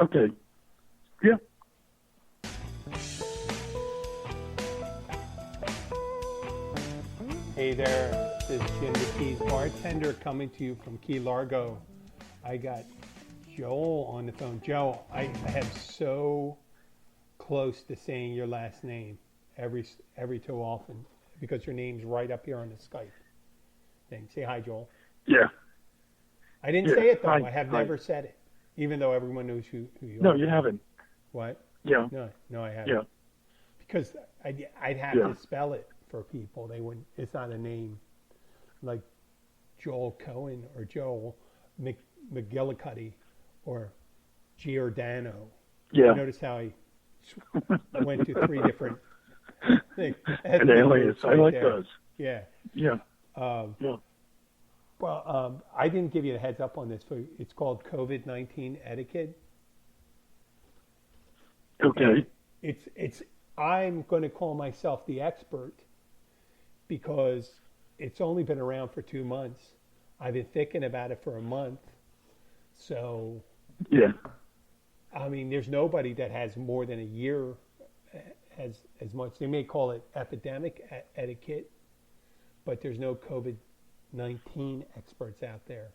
Okay. Yeah. Hey there, this is Jim the Keys bartender coming to you from Key Largo. I got Joel on the phone. Joel, I have so close to saying your last name every too often because your name's right up here on the Skype thing. Say hi, Joel. Yeah. I didn't Yeah. say it though. Hi. I have Hi. never said it, even though everyone knows who you No, are. you haven't. What? Yeah. No, I haven't. Yeah. Because I'd have Yeah. to spell it for people. They wouldn't. It's not a name like Joel Cohen or Joel McGillicuddy or Giordano. Yeah. You notice how I went to three different things. An alias. I like those. Yeah. Yeah. Um, Yeah. well, I didn't give you a heads up on this. It's called COVID-19 etiquette. Okay. It's. I'm going to call myself the expert because it's only been around for 2 months. I've been thinking about it for a month. So, Yeah. I mean, there's nobody that has more than a year as much. They may call it epidemic etiquette, but there's no COVID-19 experts out there.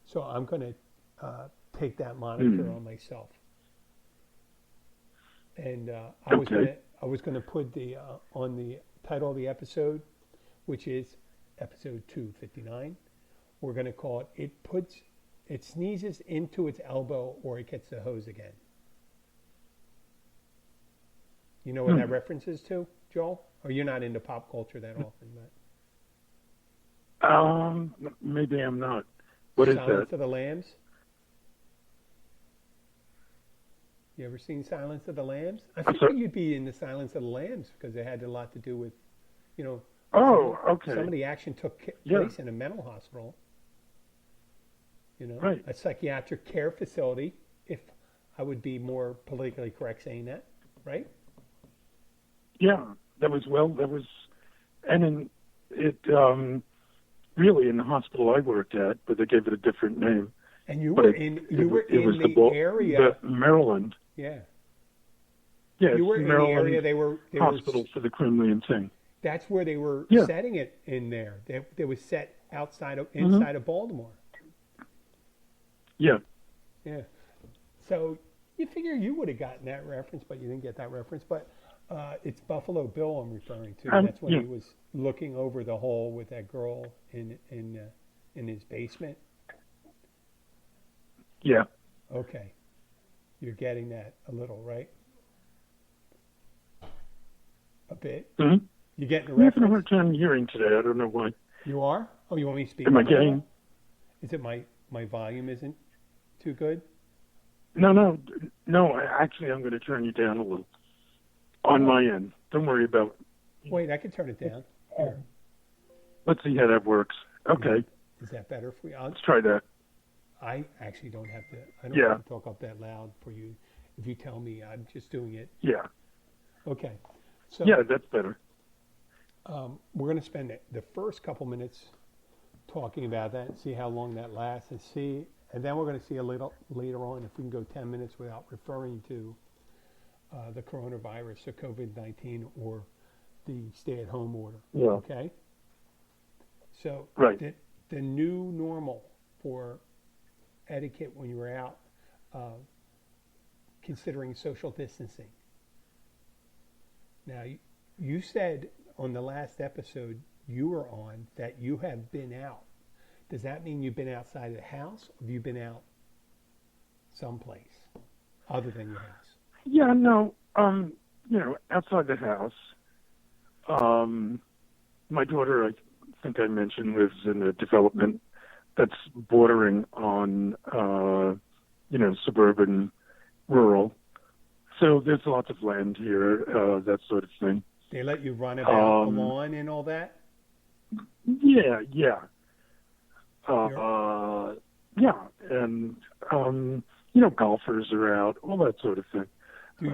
So I'm going to take that moniker on myself. And I was gonna put the on the title of the episode, which is episode 259. We're gonna call it "It sneezes into its elbow or it gets the hose again." You know what that reference is to, Joel? Or you're not into pop culture that often, but Maybe I'm not. What is Silence that? of the Lambs. You ever seen Silence of the Lambs? I figured you'd be in the Silence of the Lambs because it had a lot to do with, you know. Oh, okay. Some of the action took Yeah. place in a mental hospital. You know, Right. a psychiatric care facility. If I would be more politically correct saying that, right? Yeah. That was, and really in the hospital I worked at, but they gave it a different name. And you But were in the area. Maryland. Yeah. Yeah, You were it's in Maryland the area. They were Hospital for the Criminally Insane. That's where they were Yeah. setting it in there. They was set inside of Baltimore. Yeah. Yeah. So you figure you would have gotten that reference, but you didn't get that reference. But it's Buffalo Bill I'm referring to. That's when he was looking over the hole with that girl in his basement. Yeah. Okay. You're getting that a little, right? A bit. Mm-hmm. You getting the I'm having a reference? hard time hearing today. I don't know why. You are? Oh, you want me to speak Am I up a little? getting? Is it my volume isn't too good? No. Actually, I'm going to turn you down a little on my end. Don't worry about. Wait, I can turn it down. Here. Let's see how that works. Okay. Is that better for you? Let's try that. I actually don't have to. I don't Yeah. have to talk up that loud for you. If you tell me, I'm just doing it. Yeah. Okay. So Yeah, that's better. we're going to spend the first couple minutes talking about that and see how long that lasts, and then we're going to see a little later on if we can go 10 minutes without referring to the coronavirus or COVID-19 or the stay-at-home order. Yeah. Okay. So Right. the new normal for etiquette when you were out, considering social distancing. Now, you said on the last episode you were on that you have been out. Does that mean you've been outside of the house, or have you been out someplace other than your house? Yeah, no. Outside the house. My daughter, I think I mentioned, lives in a development that's bordering on, suburban, rural. So there's lots of land here, that sort of thing. They let you run about the lawn and all that? Yeah. And golfers are out, all that sort of thing. Do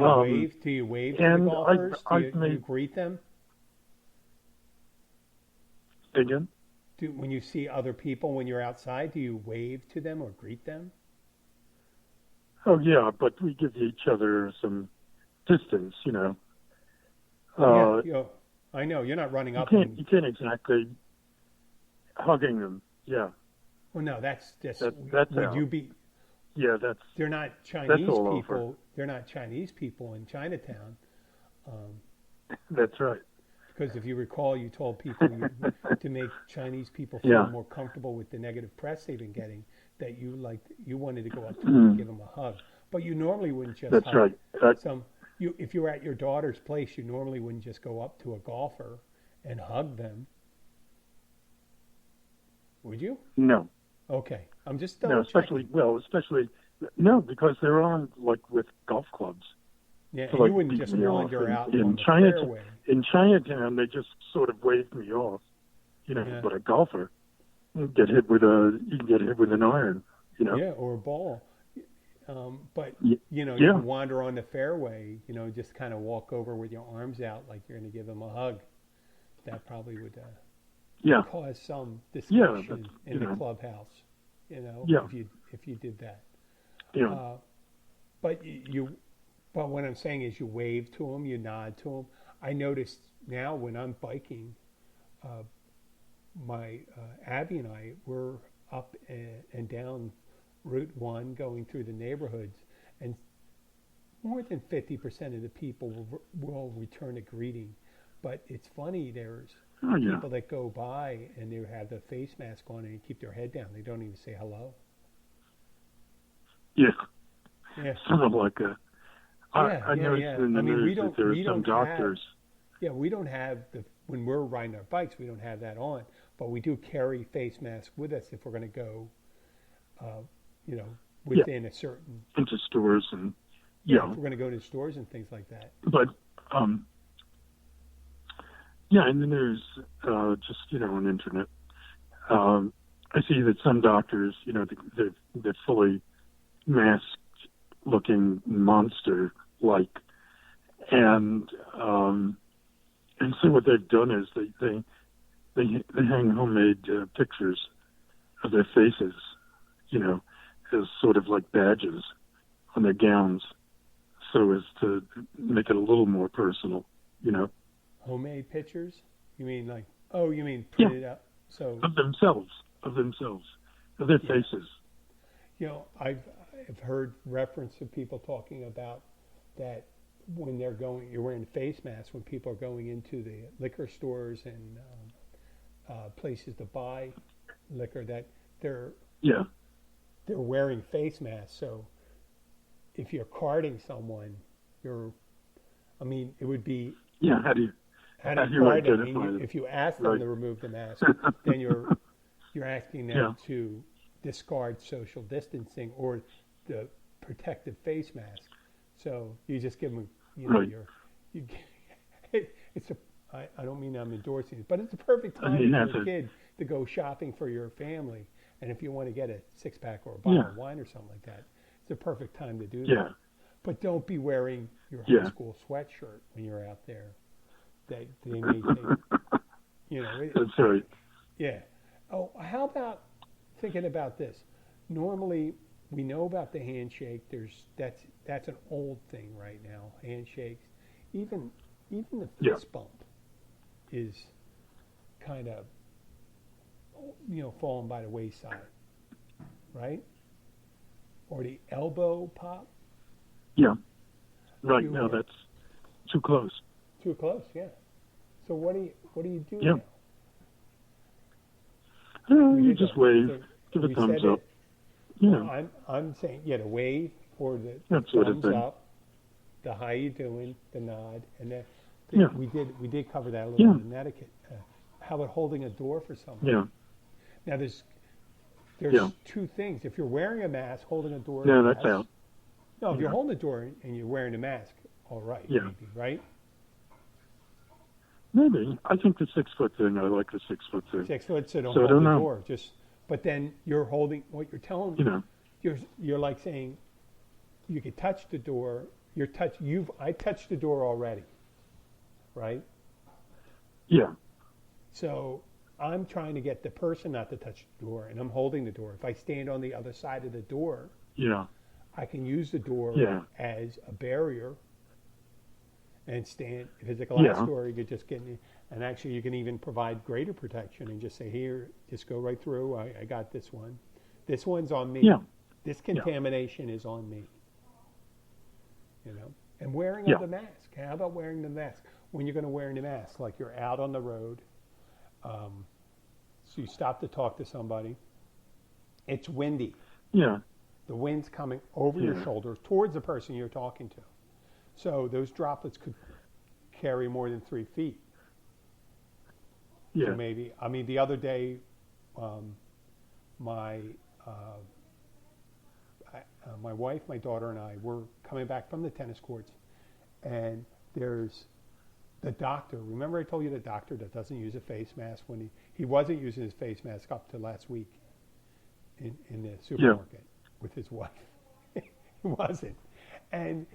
you wave to the golfers? Do you greet them? Again? When you see other people when you're outside, do you wave to them or greet them? Oh yeah, but we give each other some distance. Yeah, Uh, I know you're not running you up can't and. you can't exactly hugging them. Yeah, Well, no, that's just. that's Would out. you be? Yeah, They're not that's Chinese all over. people. They're not Chinese people in Chinatown. Um, That's right. because if you recall, you told people to make Chinese people feel Yeah, more comfortable with the negative press they've been getting, that you wanted to go up to them and mm, give them a hug. But you normally wouldn't just that's hug right. some. If you were at your daughter's place, you normally wouldn't just go up to a golfer and hug them, would you? No, Okay, I'm just no, double checking. especially no, because they're on like with golf clubs Yeah, to and you like wouldn't beat just me off. wander And out in on the Chinatown, fairway. they just sort of waved me off. Yeah, But a golfer, you can get hit with an iron. You know. yeah, or a ball. But Y- you yeah, can wander on the fairway. Just kind of walk over with your arms out like you're going to give them a hug. That probably would yeah, cause some yeah. That's discussion in the clubhouse. yeah, If you did that. yeah, Uh, but but what I'm saying is you wave to them, you nod to them. I noticed now when I'm biking, uh, my Abby and I were up and down Route One, going through the neighborhoods, and more than 50% of the people will return a greeting. But it's funny, there's oh yeah, people that go by and they have the face mask on and keep their head down. They don't even say hello. yeah. Yeah, Sort of like I noticed yeah. in the I mean, news that there are we some don't have doctors. yeah we don't have the when we're riding our bikes we don't have that on, but we do carry face masks with us if we're going to go, uh, you know, Yeah, within a certain into stores and yeah if yeah, we're going to go to stores and things like that. but um, yeah, in the news, just on the internet, I see that some doctors, they're fully masked looking monster like, and so what they've done is they hang homemade pictures of their faces, you know, as sort of like badges on their gowns, so as to make it a little more personal, you know. Homemade pictures? You mean like, oh, you mean Yeah, printed out? So, of themselves, of their yeah. faces. I've heard reference of people talking about that when you're wearing face masks when people are going into the liquor stores and places to buy liquor, that they're Yeah, they're wearing face masks. So if you're carding someone, I mean, it would be, yeah. how do How you do you card them? I mean, identify them? if you ask them Right. to remove the mask, then you're asking Yeah, them to discard social distancing or the protective face mask. So you just give them, right. you, it's a, I don't mean I'm endorsing it, but it's a perfect time You if have you're a to. kid to go shopping for your family. And if you want to get a six pack or a bottle Yeah, of wine or something like that, it's a perfect time to do that. yeah, But don't be wearing your high yeah. school sweatshirt when you're out there. They may think, That's right. yeah. Oh, how about thinking about this? Normally, we know about the handshake. That's an old thing right now. Handshakes, even even the Yeah, fist bump is kind of falling by the wayside, right? Or the elbow pop. yeah. Right. You No, that's too close. too close, yeah. So what do you do Yeah. now? You just wave, So give a we thumbs said up. it. You Well, know, I'm saying the wave or the that sort of thumbs thing. up, the how you doing, the nod, and Yeah, we did cover that a little yeah, bit in etiquette. How about holding a door for someone? yeah, Now yeah. there's two things. If you're wearing a mask, holding a door, Yeah, that's yes. out. No, if you're Yeah, holding a door and you're wearing a mask, all right, yeah. maybe, right? Maybe. I think the 6 foot thing. I like the 6 foot thing. 6 foot, so don't So I hold don't the know. door. But then you're holding what you're telling. You know. You're like saying you could touch the door. I touched the door already, right? Yeah, So I'm trying to get the person not to touch the door, and I'm holding the door. If I stand on the other side of the door, yeah, I can use the door Yeah. as a barrier and stand. If it's a glass Yeah. door, you could just get in, and actually you can even provide greater protection and just say, here, just go right through. I got this one. This one's on me. Yeah. This Yeah. contamination is on me. You know, and wearing Yeah. of the mask. How about wearing the mask when you're going to wear the mask? Like you're out on the road, so you stop to talk to somebody. It's windy. Yeah. The wind's coming over your Yeah. shoulders towards the person you're talking to. So those droplets could carry more than 3 feet. Yeah. So maybe, I mean, the other day, my my wife, my daughter, and I were coming back from the tennis courts, and there's the doctor. Remember I told you the doctor that doesn't use a face mask when he wasn't using his face mask up to last week in the supermarket with his wife. He wasn't. And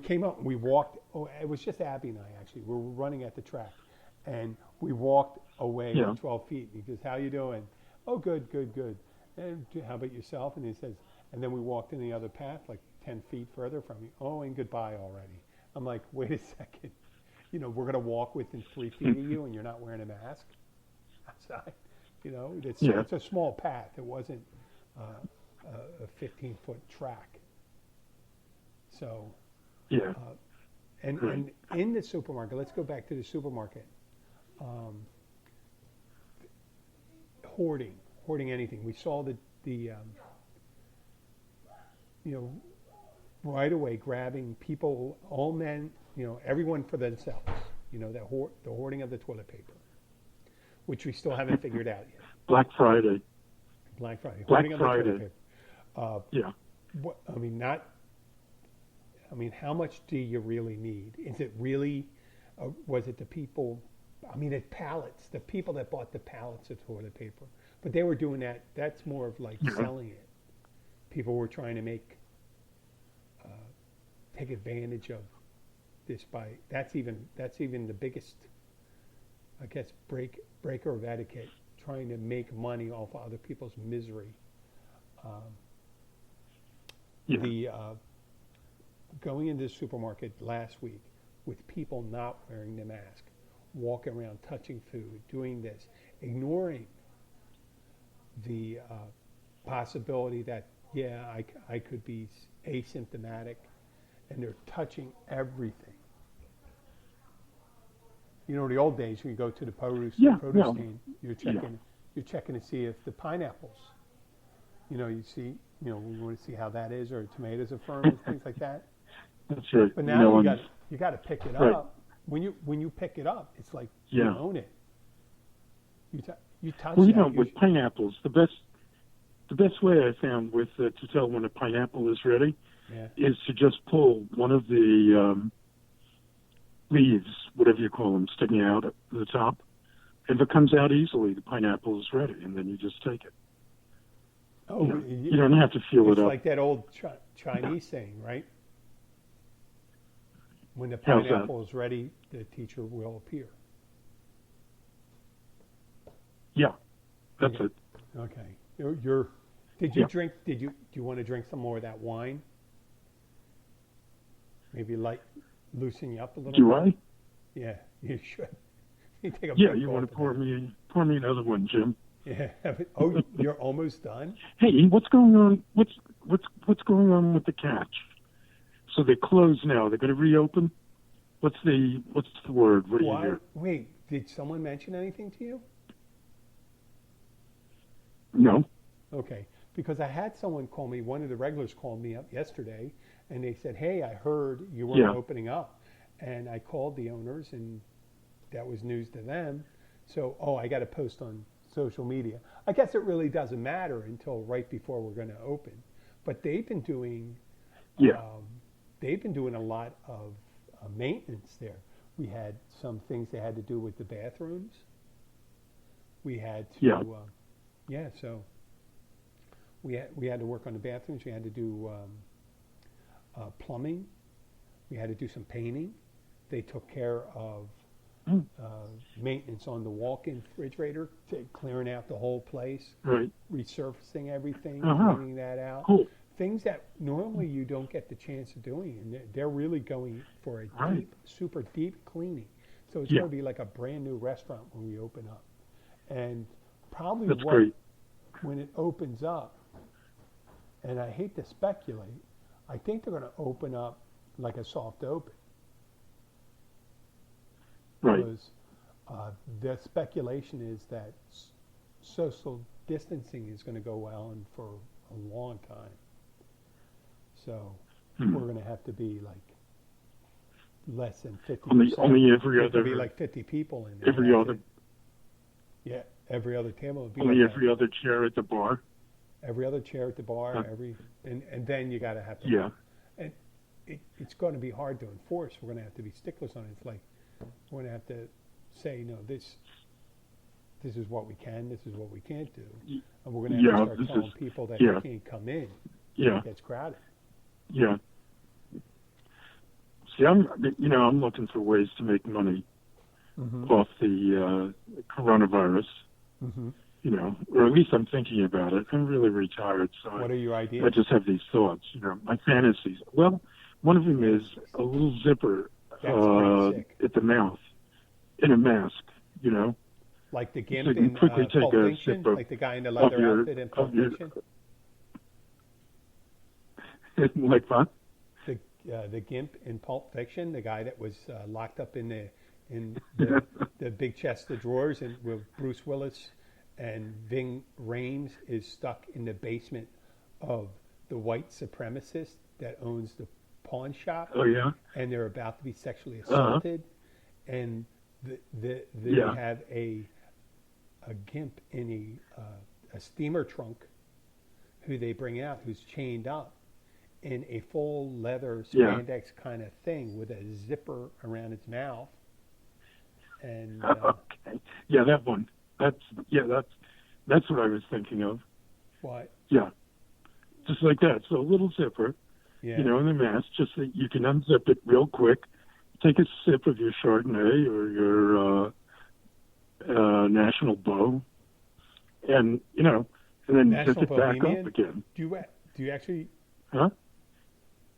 came up and we walked. Oh, it was just Abby and I actually. We were running at the track, and we walked away 12 feet. He goes, "How you doing?" "Oh, good, good, good." "And how about yourself?" And he says, and then we walked in the other path, like 10 feet further from me. "Oh, and goodbye already." I'm like, wait a second. You know, we're going to walk within 3 feet of you, and you're not wearing a mask outside. You know, it's a small path. It wasn't a 15-foot track. So, and in the supermarket, let's go back to the supermarket. Hoarding anything. We saw the right away grabbing people, all men, everyone for themselves. The hoarding of the toilet paper, which we still haven't figured out yet. Black Friday. Hoarding of the toilet paper. How much do you really need? Is it really, was it the people, it's pallets, the people that bought the pallets of toilet paper. But they were doing that, that's more of like selling it. People were trying to take advantage of this that's even the biggest, I guess, breaker of etiquette, trying to make money off of other people's misery. Going into the supermarket last week with people not wearing the mask, walking around touching food, doing this, ignoring the possibility that, I could be asymptomatic, and they're touching everything. The old days when you go to the produce stand, you're checking to see if the pineapples, we want to see how that is, or tomatoes are firm and things like that. That's right. But now you got to pick it up. When you pick it up, it's like you own it. You touch it. With pineapples, the best way I found to tell when a pineapple is ready is to just pull one of the leaves, whatever you call them, sticking out at the top. If it comes out easily, the pineapple is ready, and then you just take it. Oh, you don't have to feel it up. It's like that old Chinese saying, right? When the pineapple is ready, the teacher will appear. Yeah, that's it. Okay. Did you drink? Do you want to drink some more of that wine? Maybe loosen you up a little. Do bit? I? Yeah, you should. You take a you want to pour me another one, Jim? Yeah. Oh, you're almost done? Hey, what's going on? What's going on with the catch? So they closed now. They're going to reopen. What's the word? What do you hear? Wait, did someone mention anything to you? No. Okay, because I had someone call me. One of the regulars called me up yesterday, and they said, "Hey, I heard you weren't opening up," and I called the owners, and that was news to them. So, I got to post on social media. I guess it really doesn't matter until right before we're going to open, but they've been doing. They've been doing a lot of maintenance there. We had some things they had to do with the bathrooms. We had to, so we had to work on the bathrooms. We had to do plumbing. We had to do some painting. They took care of maintenance on the walk-in refrigerator, clearing out the whole place, resurfacing everything, cleaning that out. Cool. things that normally you don't get the chance of doing, and they're really going for a Right. deep, super deep cleaning. So it's Yeah. going to be like a brand new restaurant when we open up, and probably That's great. when it opens up, and I hate to speculate, I think they're going to open up like a soft open Right. because the speculation is that social distancing is going to go on for a long time. So Hmm. we're going to have to be like less than 50%. Only every There's other going to be like 50 people in there. every That's other it. Yeah, every other table would be only like every other chair at the bar. every other chair at the bar, Huh. and then you got to have to, Yeah. and it's going to be hard to enforce. We're going to have to be sticklers on it. It's like we're going to have to say, no, this is what we can, this is what we can't do, and we're going to have Yeah. to This start telling is people that yeah. they can't come in. Yeah. It gets crowded. Yeah. See, I'm looking for ways to make money Mm-hmm. off the coronavirus. Mm-hmm. Or at least I'm thinking about it. I'm really retired, so What are your I ideas? just have these thoughts. My fantasies. Well, one of them is a little zipper That's pretty sick. at the mouth in a mask. Like the So Gimp you can in quickly take Pulp a Fiction, sip of like the guy in the leather your- outfit in Pulp of your- Fiction. like that. The Gimp in Pulp Fiction, the guy that was locked up in the big chest of drawers, and with Bruce Willis and Ving Rhames is stuck in the basement of the white supremacist that owns the pawn shop, Oh yeah. and they're about to be sexually Uh-huh. assaulted, and they Yeah. have a Gimp in a steamer trunk who they bring out, who's chained up in a full leather Yeah. spandex kind of thing with a zipper around its mouth. And Okay. Yeah, that one. That's what I was thinking of. what? Yeah. Just like that. So a little zipper, Yeah. in the mask, just so you can unzip it real quick, take a sip of your Chardonnay or your National Beau, and then National zip it back Bohemian? up again. Do you actually? Huh?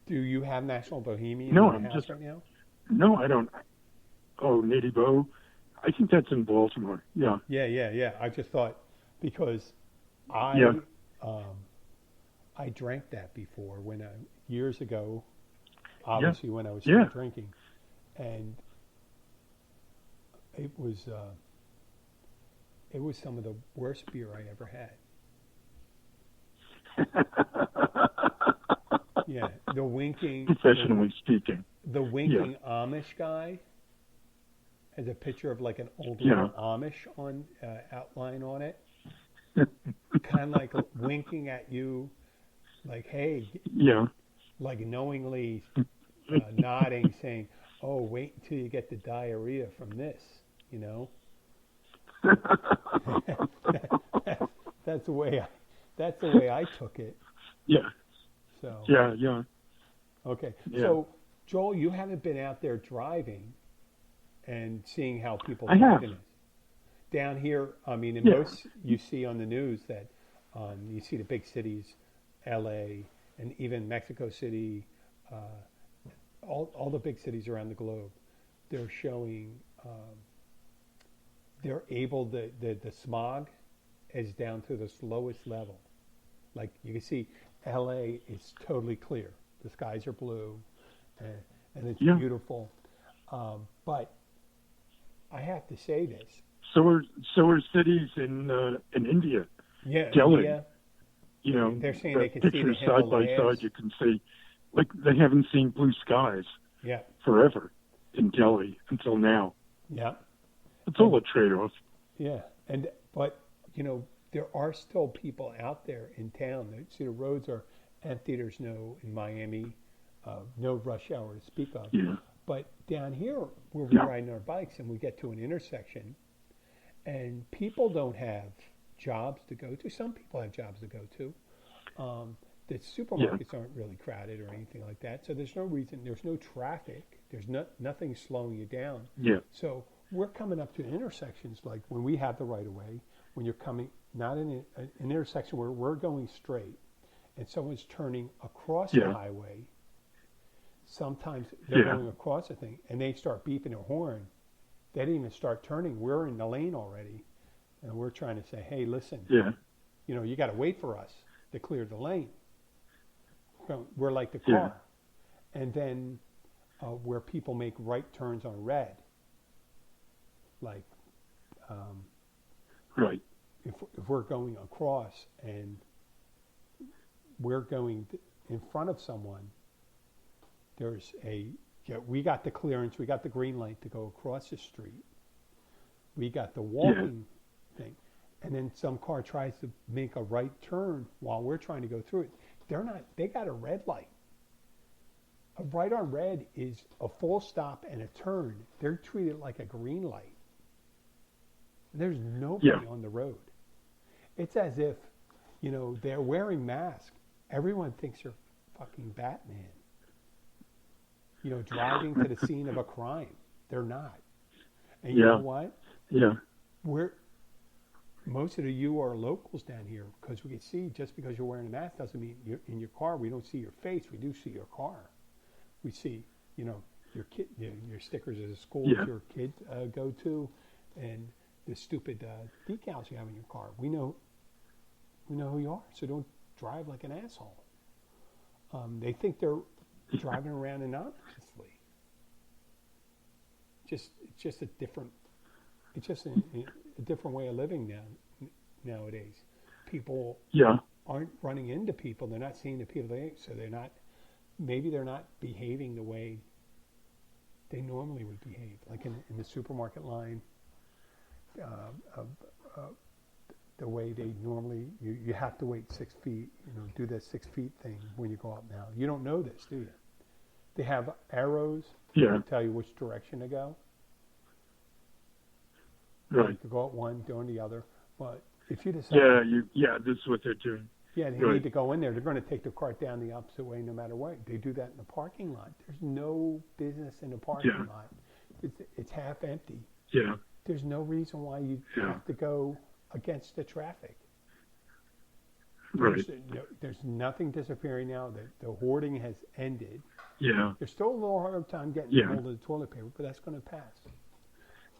Do you have National Bohemian No, in I'm the house just- right now? No, I don't. Oh, Nady Beau. I think that's in Baltimore. Yeah. Yeah. I just thought because I Yeah. I drank that before years ago, obviously when I was Yeah. still drinking, and it was some of the worst beer I ever had. Yeah, the winking Professionally speaking. the winking Amish guy has a picture of like an old Yeah. little Amish on outline on it, kind of like winking at you, like hey, Yeah. like knowingly nodding, saying, "Oh, wait until you get the diarrhea from this," That's the way I took it. Yeah. So Yeah. okay. Yeah. So Joel, you haven't been out there driving and seeing how people I have. drive in it. Down here, I mean, in Yeah. most you see on the news that you see the big cities, L.A. and even Mexico City, all the big cities around the globe. They're showing they're able the smog is down to the lowest level. Like you can see, L.A. is totally clear. The skies are blue, and it's Yeah. beautiful. But I have to say this. So are cities in India. Yeah, Delhi. India, they're saying the they can see the pictures side by Himalayas. side. You can see, like they haven't seen blue skies Yeah, forever in Delhi until now. yeah, It's all a trade-off. yeah. But there are still people out there in town. See, the roads are empty. There's in Miami, no rush hour to speak of. Yeah. But down here, where we're Yeah. riding our bikes and we get to an intersection, and people don't have jobs to go to. Some people have jobs to go to. The supermarkets aren't really crowded or anything like that. So there's no reason. There's no traffic. There's nothing slowing you down. Yeah. So we're coming up to intersections like when we have the right of way, when you're coming, not in an intersection where we're going straight, and someone's turning across the Yeah. highway, sometimes they're Yeah. going across the thing and they start beeping their horn. They didn't even start turning. We're in the lane already. And we're trying to say, hey, listen, Yeah. you got to wait for us to clear the lane. We're like the Yeah. car. And then where people make right turns on red, like Right. if we're going across and we're going in front of someone, we got the clearance, we got the green light to go across the street. We got the walking thing. And then some car tries to make a right turn while we're trying to go through it. They got a red light. A right on red is a full stop and a turn. They're treated like a green light. There's nobody on the road. It's as if, they're wearing masks. Everyone thinks you're fucking Batman. Driving to the scene of a crime. They're not. And you know what? Yeah. Most of you are locals down here because we can see just because you're wearing a mask doesn't mean you're in your car. We don't see your face. We do see your car. We see, your kid, your stickers of the schools your kids go to, and the stupid decals you have in your car. We know who you are, so don't drive like an asshole. They think they're driving around anonymously. It's just a different way of living nowadays. People aren't running into people. They're not seeing the people so maybe they're not behaving the way they normally would behave. Like in the supermarket line, the way they normally, you have to wait 6 feet, do that 6 feet thing when you go up now. You don't know this, do you? They have arrows to tell you which direction to go. Right. To go at one, go in the other. But if you decide... this is what they're doing. Yeah, they need to go in there. They're going to take the cart down the opposite way no matter what. They do that in the parking lot. There's no business in the parking lot. It's half empty. Yeah. There's no reason why you have to go against the traffic. Right. There's nothing disappearing now. The hoarding has ended. Yeah. There's still a little hard time getting hold of the toilet paper, but that's going to pass.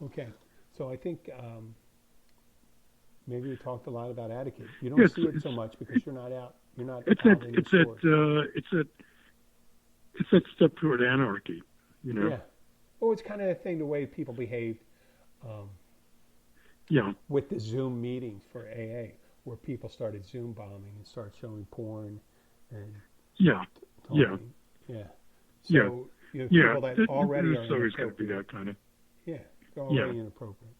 Okay. So I think maybe we talked a lot about etiquette. You don't see it so much because you're not out. You're not out in the stores. It's that step toward anarchy. Yeah. Well, it's kind of the thing, the way people behaved. With the Zoom meetings for AA, where people started Zoom bombing and started showing porn and talking. So people that already are inappropriate. It's always going to be that kind of. They're already inappropriate.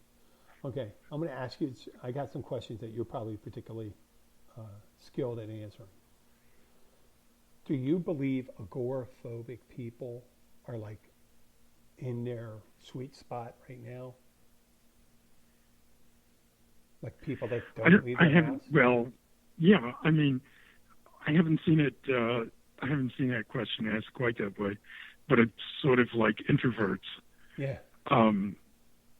Okay, I'm going to ask you. I got some questions that you're probably particularly skilled at answering. Do you believe agoraphobic people are like in their sweet spot right now? Like people that don't leave their house? Well, yeah. I mean, I haven't seen it. I haven't seen that question asked quite that way, but it's sort of like introverts. Yeah.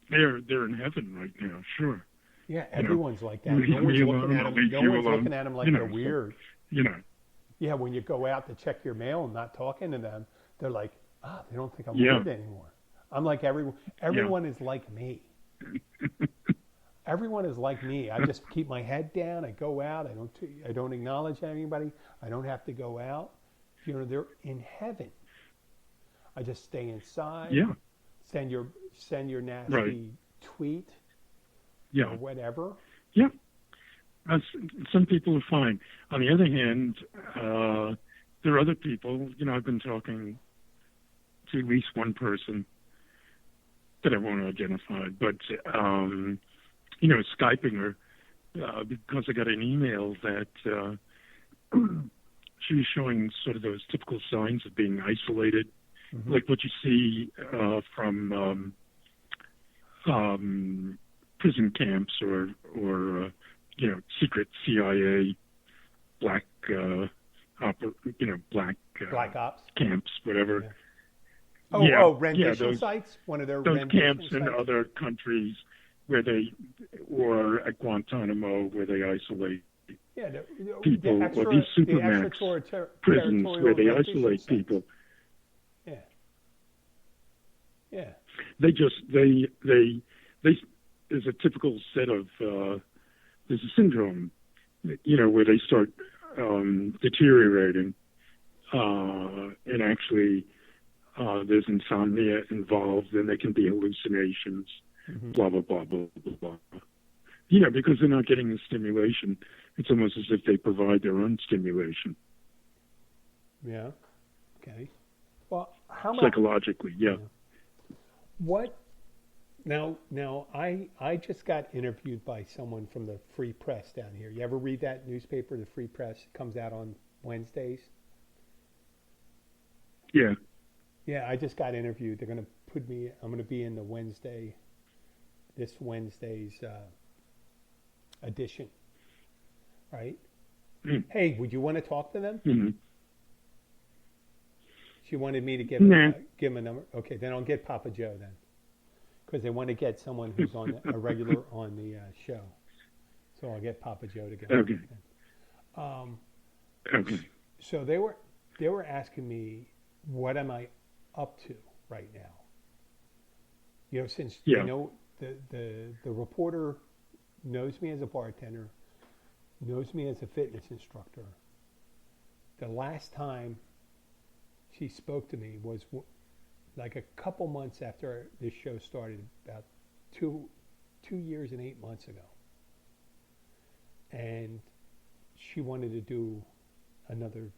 They're in heaven right now. Sure. Yeah, everyone's like that. No one's looking at them like they're weird. Yeah, when you go out to check your mail and not talking to them, they're like, they don't think I'm weird anymore. I'm like everyone. Everyone is like me. Everyone is like me. I just keep my head down. I go out. I don't acknowledge anybody. I don't have to go out. They're in heaven. I just stay inside. Yeah. Send your nasty tweet. Or whatever. Yeah. Some people are fine. On the other hand, there are other people. I've been talking to at least one person that I won't identify, but Skyping her because I got an email that she was showing sort of those typical signs of being isolated, like what you see from prison camps or secret CIA black ops camps, whatever. Yeah. Rendition sites. One of their those camps sites? in other countries or at Guantanamo where they isolate Yeah, people or these supermax prisons where they isolate sites. people. Yeah. Yeah. They there's a typical set of there's a syndrome, where they start deteriorating, and actually there's insomnia involved, and there can be hallucinations, blah blah blah blah blah. Because they're not getting the stimulation. It's almost as if they provide their own stimulation. Yeah. Okay. Well, how much psychologically? Yeah. What? Now, I just got interviewed by someone from the Free Press down here. You ever read that newspaper, the Free Press? It comes out on Wednesdays. Yeah. Yeah, I just got interviewed. They're going to put me. I'm going to be in this Wednesday's edition. Right? Hey, would you want to talk to them? Mm-hmm. She wanted me to give him a number. Okay, then I'll get Papa Joe then, because they want to get someone who's on a regular on the show. So I'll get Papa Joe to go. Okay. Okay. So they were asking me, what am I up to right now? Since the reporter knows me as a bartender, knows me as a fitness instructor. The last time she spoke to me was like a couple months after this show started, about 2 years and 8 months ago. And she wanted to do another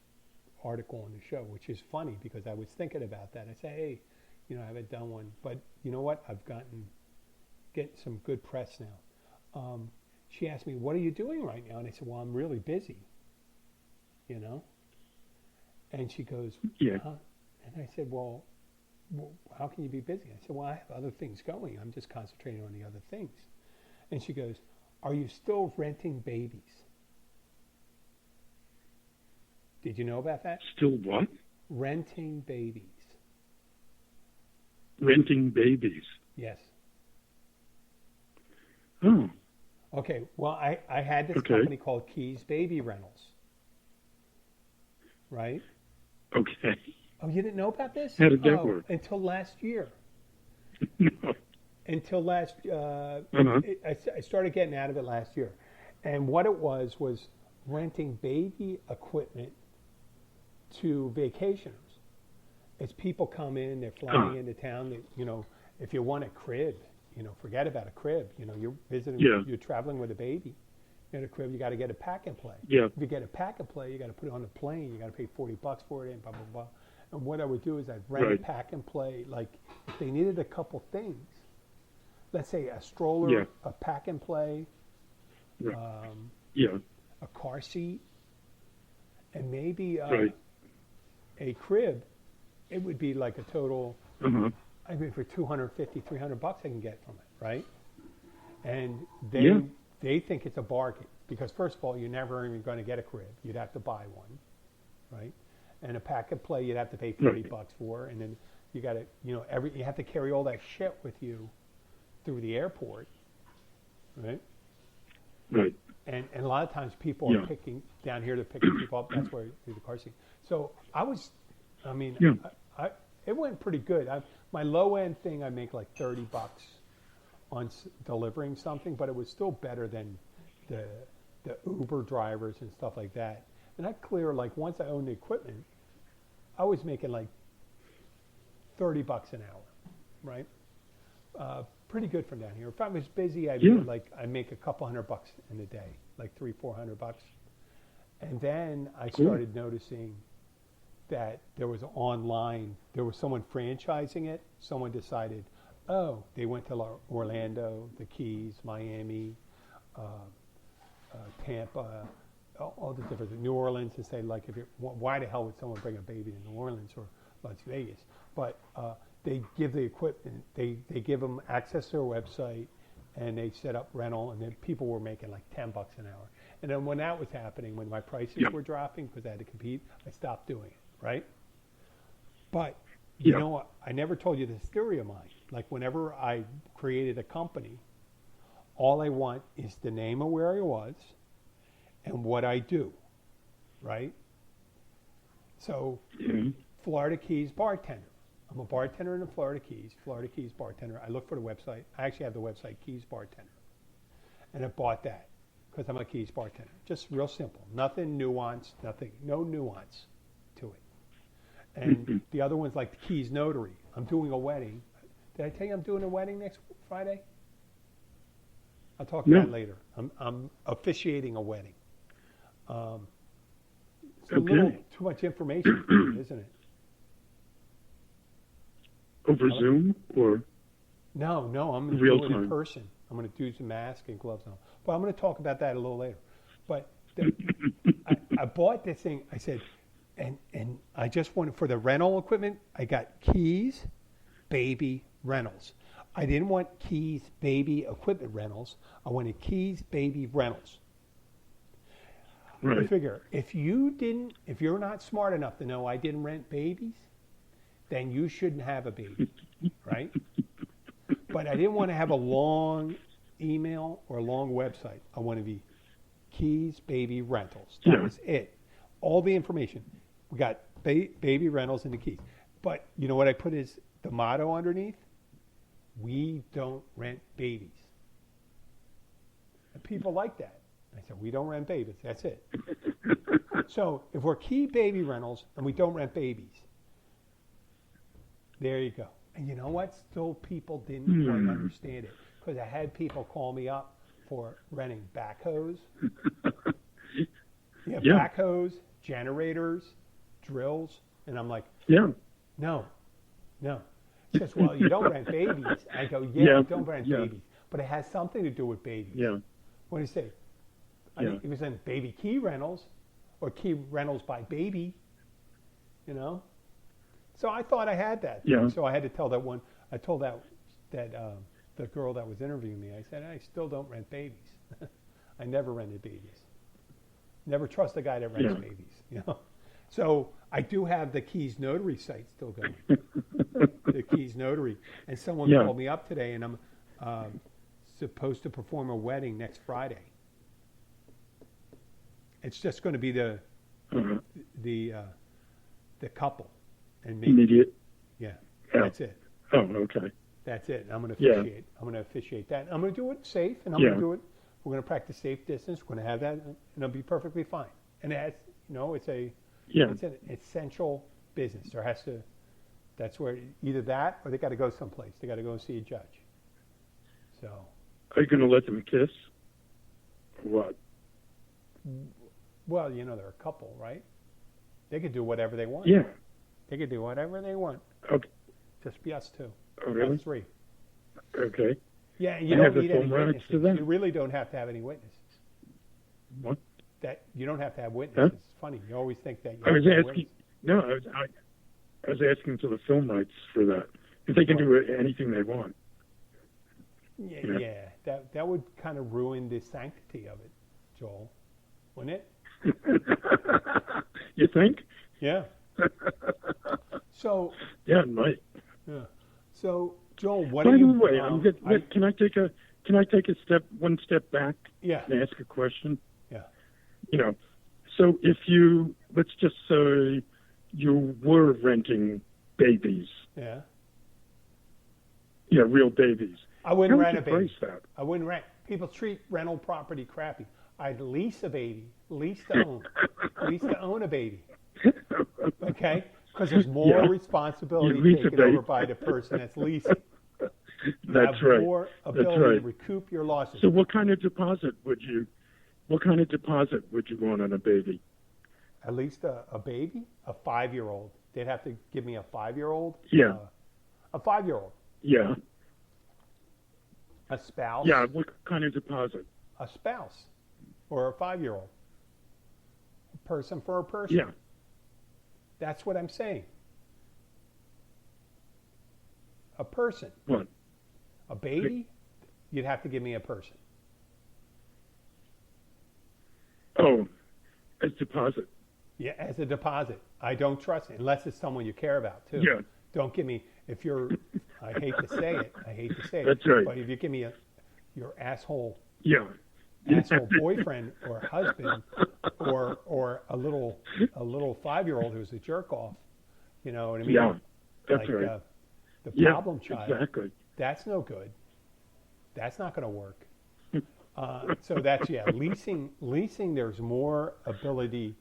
article on the show, which is funny because I was thinking about that. I said, hey, I haven't done one, but you know what? I've getting some good press now. She asked me, what are you doing right now? And I said, well, I'm really busy, And she goes, yeah. huh? And I said, well, how can you be busy? I said, well, I have other things going. I'm just concentrating on the other things. And she goes, are you still renting babies? Did you know about that? Still what? Renting babies. Renting babies? Yes. Oh. Okay, well, I had this company called Keys Baby Rentals. Right? Okay. Oh, you didn't know about this? How did that work? Until last year. No. Until last, I started getting out of it last year. And what it was renting baby equipment to vacationers. As people come in, they're flying into town, if you want a crib, forget about a crib. You're visiting, you're traveling with a baby. You get a crib, you got to get a pack and play. Yeah. If you get a pack and play, you got to put it on a plane. You got to pay $40 for it, and blah blah blah. And what I would do is I'd rent a pack and play. Like if they needed a couple things, let's say a stroller, a pack and play, a car seat, and maybe a crib. It would be like a total. I mean, for $250, $300 I can get from it, right? And they think it's a bargain because first of all, you're never even going to get a crib. You'd have to buy one, right? And a pack and play, you'd have to pay $30 for, and then you got to, you have to carry all that shit with you through the airport, right? Right. And a lot of times people are picking down here. They're picking people up. That's where the car seat. So it went pretty good. My low end thing, I make like $30 on delivering something, but it was still better than the Uber drivers and stuff like that. And I clear, like once I owned the equipment, I was making like $30 an hour, right? Pretty good from down here. If I was busy, I'd make a couple $100 in a day, like $300-400. And then I started noticing that there was someone franchising it. Someone decided, they went to Orlando, the Keys, Miami, Tampa, all the different, New Orleans, and say, like, why the hell would someone bring a baby to New Orleans or Las Vegas? But they give the equipment, they give them access to their website, and they set up rental, and then people were making like $10 an hour. And then when that was happening, when my prices were dropping because I had to compete, I stopped doing it, right? But you know what? I never told you this theory of mine. Like whenever I created a company, all I want is the name of where I was and what I do, right? So, Yeah. Florida Keys bartender. I'm a bartender in the Florida Keys bartender. I look for the website. I actually have the website Keys Bartender. And I bought that because I'm a Keys bartender. Just real simple. Nothing nuanced, no nuance to it. And the other one's like the Keys Notary. I'm doing a wedding. Did I tell you I'm doing a wedding next Friday? I'll talk about that later. I'm officiating a wedding. It's a little too much information, for me, isn't it? Over Zoom or? No, I'm going to do it in person. I'm going to do some mask and gloves on. But I'm going to talk about that a little later. But I bought this thing. I said, and I just wanted, for the rental equipment, I got Keys Baby Rentals. I didn't want Keys Baby Equipment Rentals. I wanted Keys Baby Rentals. Right. I figure, if you're not smart enough to know I didn't rent babies, then you shouldn't have a baby, right? But I didn't want to have a long email or a long website. I want to be Keys Baby Rentals. That was it. All the information. We got baby rentals in the Keys. But you know what I put as the motto underneath? We don't rent babies. And people like that. I said, we don't rent babies. That's it. So if we're Key Baby Rentals and we don't rent babies, there you go. And you know what? Still people didn't quite understand it. Because I had people call me up for renting backhoes. Backhoes, generators, drills. And I'm like, no. She says, well, you don't rent babies. I go, I don't rent babies. But it has something to do with babies. Yeah. What do you say? I think it was in Baby Key Rentals or Key Rentals by Baby, you know? So I thought I had that. Yeah. So I had to tell that one. I told that the girl that was interviewing me, I said, I still don't rent babies. I never rented babies. Never trust a guy that rents babies, you know? So I do have the Keys Notary site still going. The Keys Notary. And someone called me up today, and I'm supposed to perform a wedding next Friday. It's just going to be the couple and me. Immediate. Yeah, that's it. Oh, okay. That's it. I'm going to officiate. I'm going to officiate that. I'm going to do it safe, and I'm going to do it. We're going to practice safe distance. We're going to have that, and it'll be perfectly fine. And it has, it's an essential business. There has to. That's where either that or they got to go someplace. They got to go and see a judge. So. Are you going to let them kiss? Or what? Well, they're a couple, right? They could do whatever they want. Yeah. They could do whatever they want. Okay. Just be us two. Oh, really? Us three. Okay. Yeah, you don't need any rights witnesses. to them? You really don't have to have any witnesses. What? That you don't have to have witnesses. Huh? It's funny. You always think that. I was asking. No, I was asking for the film rights for that. If they can do anything they want. Yeah. That would kind of ruin the sanctity of it, Joel, wouldn't it? You think? Yeah. So. Yeah, it might. Yeah. So, Joel, what By are you? the way, can I take one step back? Yeah. And ask a question? Yeah. So if let's just say you were renting babies. Yeah. Yeah, real babies. I wouldn't rent a baby. baby. That? I wouldn't rent. People treat rental property crappy. I'd lease a baby, lease to own a baby. Okay? Because there's more responsibility taken over by the person that's leasing. That's have right. More ability to recoup your losses. So what kind of deposit would you want on a baby? At least a baby, a 5-year-old. They'd have to give me a 5-year-old. Yeah. A 5-year-old. Yeah. A spouse. Yeah. What kind of deposit? A spouse, or a 5-year-old. A person for a person. Yeah. That's what I'm saying. A person. What? A baby, you'd have to give me a person. Oh, as deposit. Yeah, as a deposit. I don't trust it, unless it's someone you care about, too. Yeah. Don't give me, if you're, I hate to say it. That's right. But if you give me your asshole. Yeah. asshole boyfriend or husband or a little 5-year-old who's a jerk off. You know what I mean? Yeah, that's like right. the Yeah, problem child. exactly. That's no good. That's not going to work. So that's leasing. There's more ability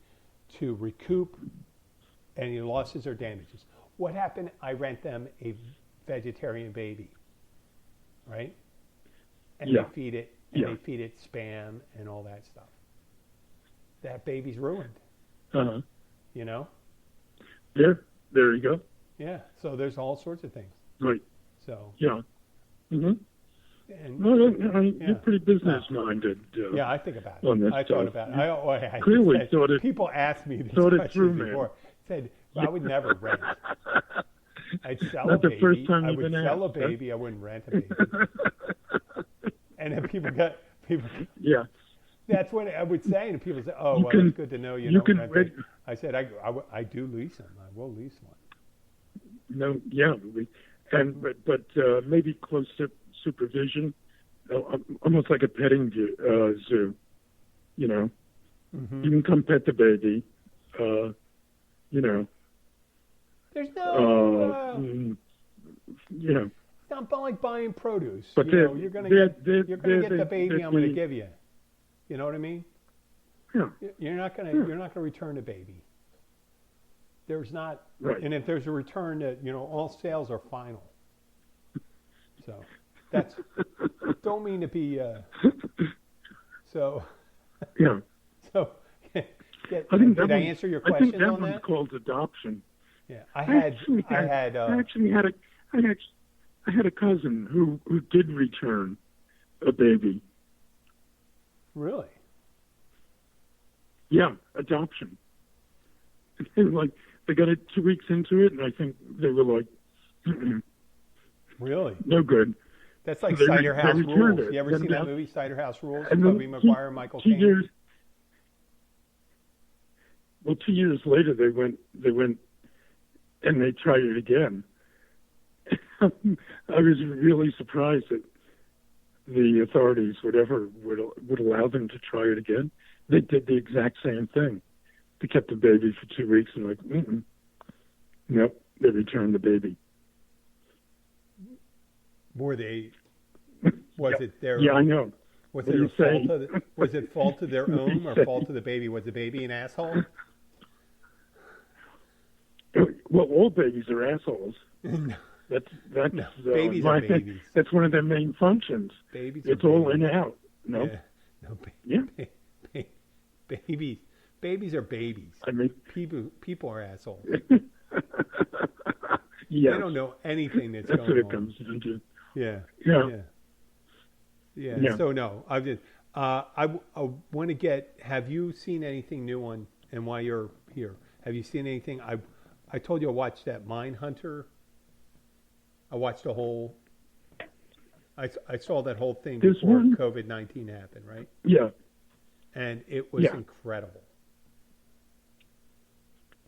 to recoup any losses or damages. What happened? I rent them a vegetarian baby, right? And Yeah. they feed it, they feed it Spam and all that stuff. That baby's ruined. Uh-huh. You know? There you go. Yeah. So there's all sorts of things. Right. So. Yeah. Mm-hmm. And, You're pretty business-minded. Yeah, I think about it. On this I stuff. thought about it. I Clearly said, thought it. people asked me this thought it question through, man. before. Said, I would never rent. I'd sell Not a the baby. first time I you've would been sell a asked, baby. I wouldn't rent a baby. And then people. Yeah. That's what I would say, and people say, "Oh, well, it's good to know you don't rent it." I said, I do lease them. I will lease one. No, yeah, but maybe close supervision, almost like a petting zoo. You know, you can come pet the baby. You know. There's no. You know. It's not like buying produce. But you're gonna get the baby I'm gonna give you. You know what I mean? Yeah. You're not gonna return a baby. There's not, right. And if there's a return, all sales are final. So that's don't mean to be. So. Yeah. So. Did I answer your question I think on that? one's called adoption. Yeah, I had a cousin who did return a baby. Really? Yeah, adoption. And like they got it 2 weeks into it, and I think they were like, really? No good. That's like Cider House Rules. You ever seen that movie, Cider House Rules? Tobey Maguire, Michael Caine. Well, 2 years later, they went, and they tried it again. I was really surprised that the authorities would allow them to try it again. They did the exact same thing. They kept the baby for 2 weeks and nope, they returned the baby. Was it their? Yeah, I know. Was it fault of their own or fault of the baby? Was the baby an asshole? Well, all babies are assholes. That's babies are babies. That's one of their main functions. Babies. It's all in and out. No. Yeah. No. Babies are babies. I mean, people are assholes. Yes. They don't know anything that's going on. That's what it comes down to. Yeah. So no, I want to get. Have you seen anything new on? And while you're here, have you seen anything? I told you I watched that Mindhunter. I watched the whole. I saw that whole thing before COVID-19 happened, right? Yeah. And it was incredible.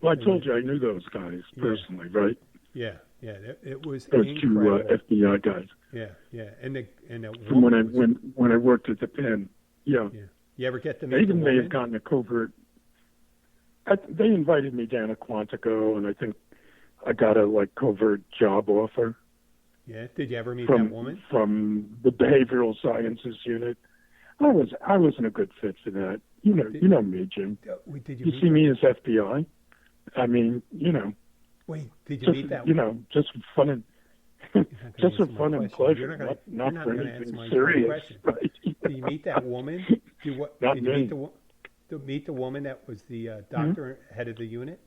Well, I told you I knew those guys personally, right? Yeah. It was those incredible. Two FBI guys. Yeah. And from when I worked at the pen. Yeah. You ever get to meet they even the woman? may have gotten a covert. They invited me down to Quantico, and I think I got a covert job offer. Yeah. Did you ever meet that woman? From the behavioral sciences unit. I wasn't a good fit for that. You know me, Jim. Did you see me as FBI? I mean, Wait, did you meet that? Just for fun and pleasure, not for anything serious. Right? Did you meet that woman? Did you meet the woman that was the doctor head of the unit?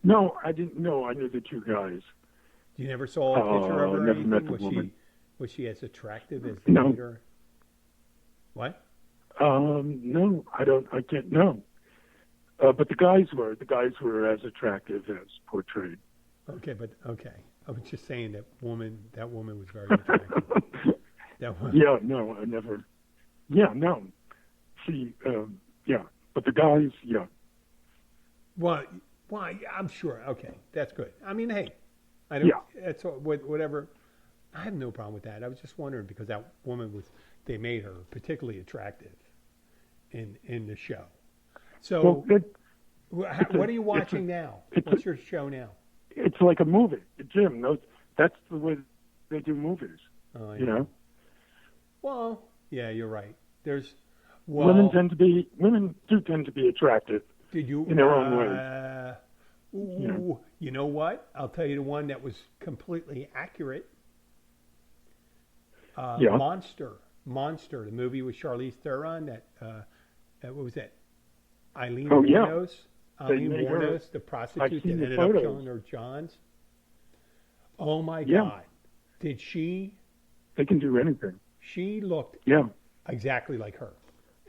No, I didn't know. I knew the two guys. You never saw a picture of her? Never met the woman. Was she as attractive as the leader? What? No, I can't. No. But the guys were as attractive as portrayed. Okay. I was just saying that woman was very attractive. Yeah, no, I never. Yeah, no. She, but the guys, yeah. Well, I'm sure. Okay, that's good. I mean, hey, I don't. Yeah. That's whatever. I have no problem with that. I was just wondering because that woman they made her particularly attractive. in the show. Well, So, what are you watching now? What's your show now? it's like a movie, Jim. That's the way they do movies. Oh, You know, Well, yeah, you're right. women do tend to be attractive Did you in their own ways. You know what? I'll tell you the one that was completely accurate. Yeah. Monster, the movie with Charlize Theron. What was that? Eileen Oh, yeah. Wuornos. They Eileen made her- Wuornos, the I've prostitute that seen the ended up photos. killing her Johns. Oh my Yeah. God! Did she? They can do anything. She looked Yeah. exactly like her,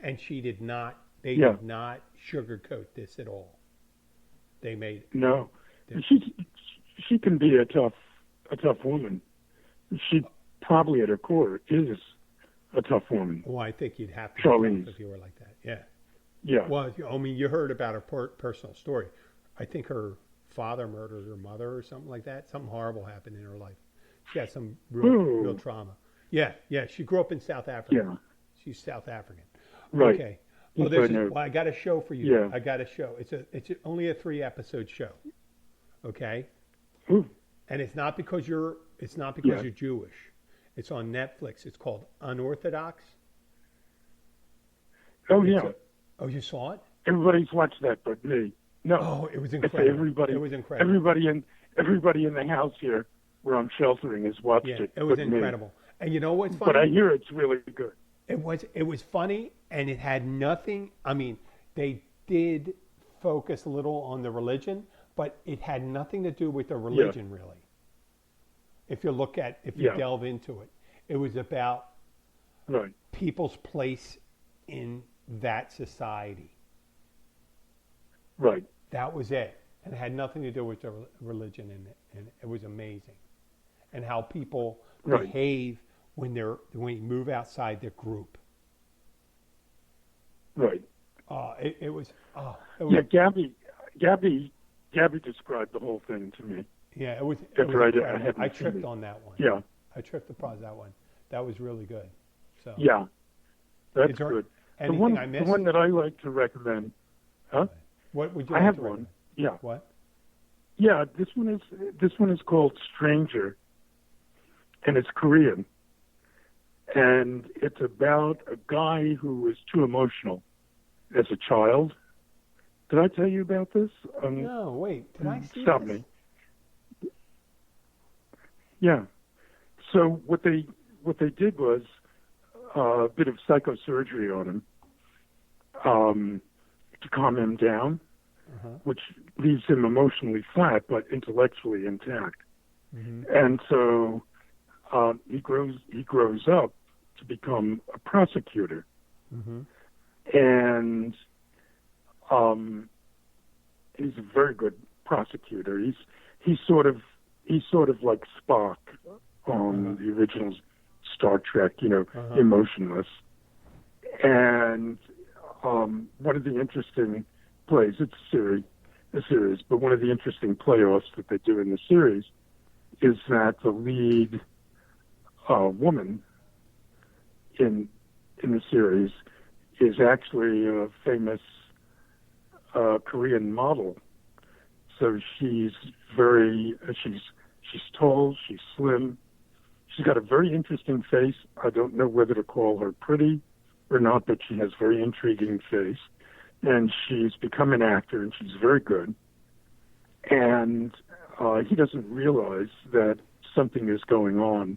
and she did not. They Yeah. did not sugarcoat this at all. They made it. No, Yeah. she can be a tough woman. She probably at her core is a tough woman. Well, I think you'd have to Charlize. be tough if you were like that. Yeah. Yeah. Well, I mean, you heard about her personal story. I think her father murdered her mother or something like that. Something horrible happened in her life. She had some real trauma. Yeah. She grew up in South Africa. Yeah. She's South African. Right. Okay. Yes, Well, I got a show for you. Yeah. I got a show. It's only a 3-episode show. Okay. Ooh. And it's not because you're Yeah. Jewish. It's on Netflix. It's called Unorthodox. Oh yeah. Oh, you saw it? Everybody's watched that, but me. No. Oh, it was I say incredible. everybody. It was incredible. Everybody in the house here where I'm sheltering has watched Yeah, it. it was but me. incredible. And you know what's funny? But I hear it's really good. It was funny, and it had nothing. I mean, they did focus a little on the religion, but it had nothing to do with the religion, really. If you delve into it, it was about Right. people's place in that society. Right. That was it, and it had nothing to do with the religion in it, and it was amazing, and how people Right. behave when you move outside the group. Right. It was. Yeah, Gabby described the whole thing to me. Yeah, it was. That's right. Incredible. I I hadn't tripped seen it. on that one. Yeah. I tripped upon that one. That was really good. So. Yeah. That's Is there good. anything I missed? The one that I like to recommend. Huh? What would you? I like have to one. recommend? Yeah. What? Yeah. This one is called Stranger, and it's Korean, and it's about a guy who was too emotional as a child. Did I tell you about this? No, wait. Did I see Stop this? me. Yeah. So what they did was a bit of psychosurgery on him to calm him down, which leaves him emotionally flat but intellectually intact. Mm-hmm. And so he grows up to become a prosecutor, Mm-hmm. and he's a very good prosecutor. He's sort of like Spock on the original Star Trek, emotionless. And one of the interesting plays, it's a series, but one of the interesting playoffs that they do in the series is that the lead woman in the series is actually a famous Korean model. So she's tall, she's slim, she's got a very interesting face. I don't know whether to call her pretty or not, but she has a very intriguing face. And she's become an actor, and she's very good. And he doesn't realize that something is going on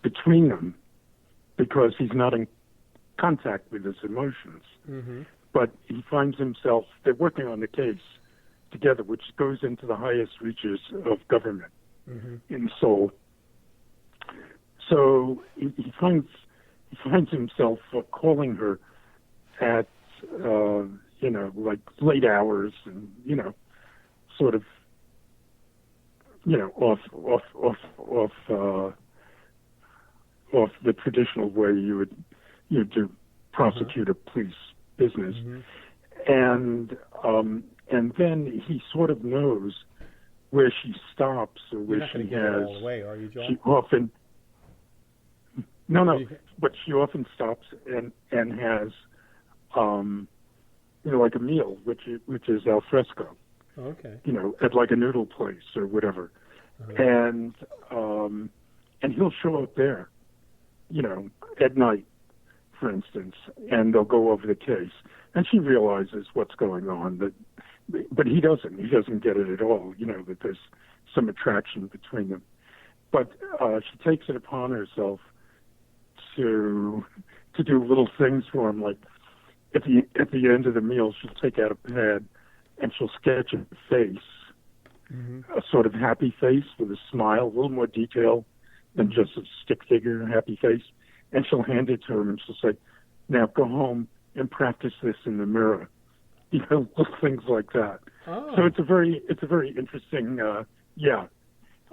between them because he's not in contact with his emotions. Mm-hmm. But he finds himself, they're working on the case together, which goes into the highest reaches of government in Seoul. So he finds himself calling her at like late hours and sort of off the traditional way you do prosecute a police business. And then he sort of knows where she stops or You're where not going she to give it has. all away, are you, John? She often but she often stops and has like a meal, which is al fresco, Okay. at like a noodle place or whatever. Uh-huh. And he'll show up there, at night, for instance, and they'll go over the case. And she realizes what's going on, but he doesn't. He doesn't get it at all, that there's some attraction between them. But she takes it upon herself to do little things for him, like at the end of the meal, she'll take out a pad and she'll sketch a face, a sort of happy face with a smile, a little more detail than just a stick figure happy face. And she'll hand it to him and she'll say, "Now go home and practice this in the mirror." Little things like that. Oh. So it's a very interesting.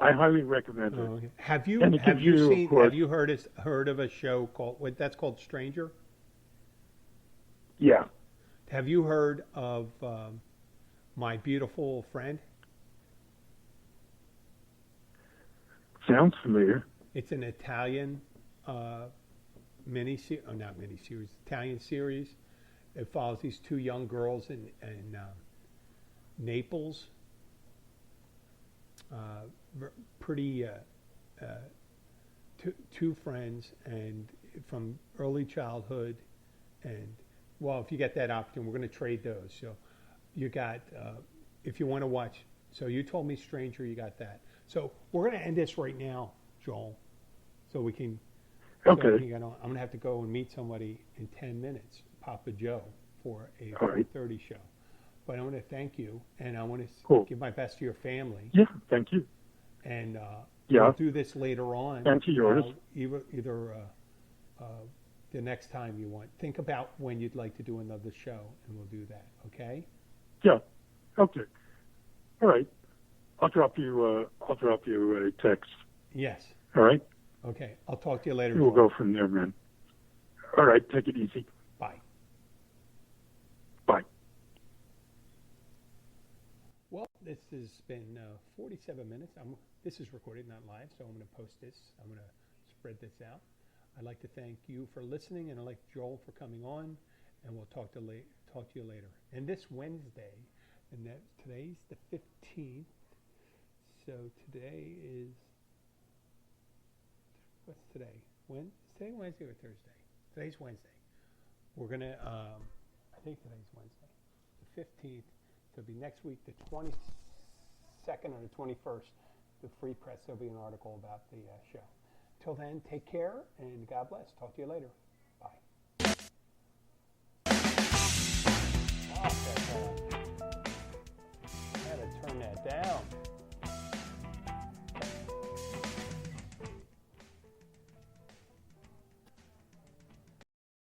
I highly recommend it. Okay. Have you And it gives you, seen? of course, Have you heard of a show that's called Stranger? Yeah. Have you heard of My Beautiful Friend? Sounds familiar. It's an Italian not miniseries, Italian series. It follows these two young girls in Naples. Pretty two friends, and from early childhood, and well, if you get that option, we're going to trade those. So you got, if you want to watch, so you told me Stranger, you got that. So we're going to end this right now, Joel, so we can. Okay. So I'm going to have to go and meet somebody in 10 minutes, Papa Joe, for a 4:30 show. But I want to thank you, and I want to give my best to your family. Yeah, thank you. And we'll do this later on. And to yours. Either the next time you want. Think about when you'd like to do another show, and we'll do that. Okay? Yeah. Okay. All right. I'll drop you a text. Yes. All right. Okay. I'll talk to you later. We'll go from there, man. All right. Take it easy. Bye. Bye. Well, this has been 47 minutes. This is recorded, not live, so I'm going to post this. I'm going to spread this out. I'd like to thank you for listening, and I'd like Joel for coming on, and we'll talk to you later. And this Wednesday, today's the 15th, so today is, what's today? Is today Wednesday or Thursday? Today's Wednesday. We're going to, I think today's Wednesday, the 15th. So it'll be next week, the 22nd or the 21st, the Free Press. There'll be an article about the show. Till then, take care and God bless. Talk to you later. Bye. Oh, I had to turn that down.